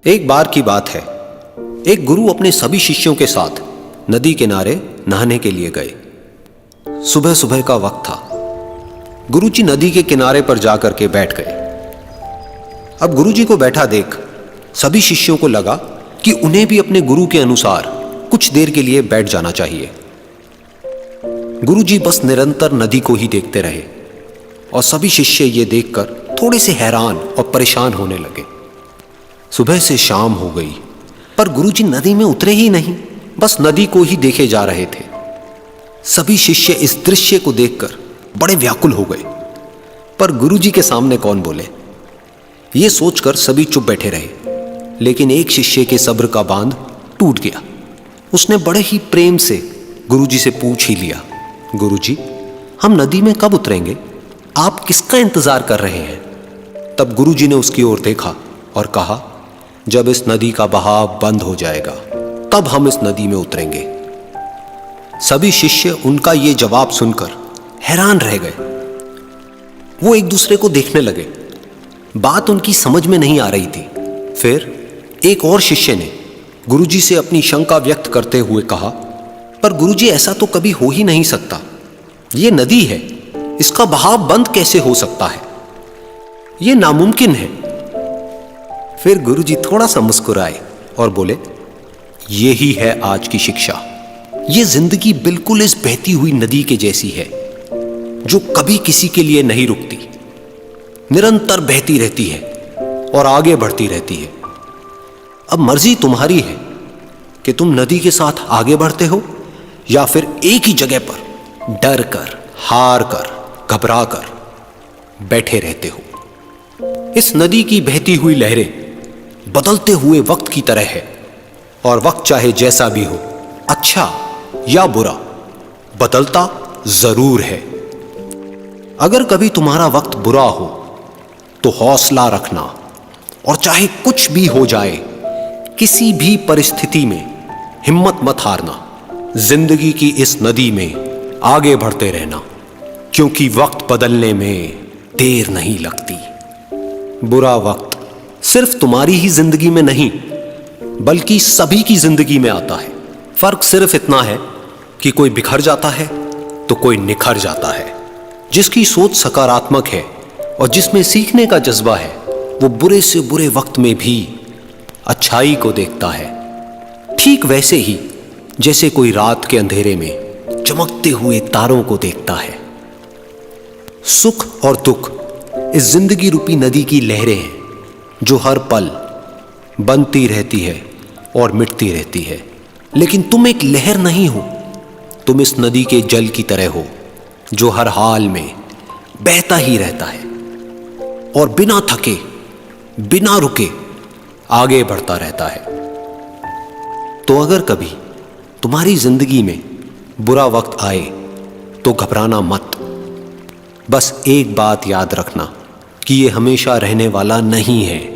एक बार की बात है, एक गुरु अपने सभी शिष्यों के साथ नदी किनारे नहाने के लिए गए। सुबह सुबह का वक्त था। गुरुजी नदी के किनारे पर जाकर के बैठ गए। अब गुरुजी को बैठा देख सभी शिष्यों को लगा कि उन्हें भी अपने गुरु के अनुसार कुछ देर के लिए बैठ जाना चाहिए। गुरुजी बस निरंतर नदी को ही देखते रहे और सभी शिष्य ये देखकर थोड़े से हैरान और परेशान होने लगे। सुबह से शाम हो गई पर गुरुजी नदी में उतरे ही नहीं, बस नदी को ही देखे जा रहे थे। सभी शिष्य इस दृश्य को देखकर बड़े व्याकुल हो गए, पर गुरुजी के सामने कौन बोले, ये सोचकर सभी चुप बैठे रहे। लेकिन एक शिष्य के सब्र का बांध टूट गया। उसने बड़े ही प्रेम से गुरुजी से पूछ ही लिया, गुरुजी, हम नदी में कब उतरेंगे? आप किसका इंतजार कर रहे हैं? तब गुरुजी ने उसकी ओर देखा और कहा, जब इस नदी का बहाव बंद हो जाएगा तब हम इस नदी में उतरेंगे। सभी शिष्य उनका ये जवाब सुनकर हैरान रह गए। वो एक दूसरे को देखने लगे। बात उनकी समझ में नहीं आ रही थी। फिर एक और शिष्य ने गुरुजी से अपनी शंका व्यक्त करते हुए कहा, पर गुरुजी, ऐसा तो कभी हो ही नहीं सकता। ये नदी है, इसका बहाव बंद कैसे हो सकता है? ये नामुमकिन है। फिर गुरुजी थोड़ा सा मुस्कुराए और बोले, यही है आज की शिक्षा। ये जिंदगी बिल्कुल इस बहती हुई नदी के जैसी है, जो कभी किसी के लिए नहीं रुकती, निरंतर बहती रहती है और आगे बढ़ती रहती है। अब मर्जी तुम्हारी है कि तुम नदी के साथ आगे बढ़ते हो या फिर एक ही जगह पर डर कर, हार कर, घबरा कर बैठे रहते हो। इस नदी की बहती हुई लहरें बदलते हुए वक्त की तरह है, और वक्त चाहे जैसा भी हो, अच्छा या बुरा, बदलता जरूर है। अगर कभी तुम्हारा वक्त बुरा हो तो हौसला रखना, और चाहे कुछ भी हो जाए, किसी भी परिस्थिति में हिम्मत मत हारना। जिंदगी की इस नदी में आगे बढ़ते रहना, क्योंकि वक्त बदलने में देर नहीं लगती। बुरा वक्त सिर्फ तुम्हारी ही जिंदगी में नहीं, बल्कि सभी की जिंदगी में आता है। फर्क सिर्फ इतना है कि कोई बिखर जाता है तो कोई निखर जाता है। जिसकी सोच सकारात्मक है और जिसमें सीखने का जज्बा है, वो बुरे से बुरे वक्त में भी अच्छाई को देखता है। ठीक वैसे ही जैसे कोई रात के अंधेरे में चमकते हुए तारों को देखता है। सुख और दुख इस जिंदगी रूपी नदी की लहरें हैं, जो हर पल बनती रहती है और मिटती रहती है। लेकिन तुम एक लहर नहीं हो, तुम इस नदी के जल की तरह हो, जो हर हाल में बहता ही रहता है और बिना थके, बिना रुके आगे बढ़ता रहता है। तो अगर कभी तुम्हारी जिंदगी में बुरा वक्त आए तो घबराना मत। बस एक बात याद रखना कि ये हमेशा रहने वाला नहीं है।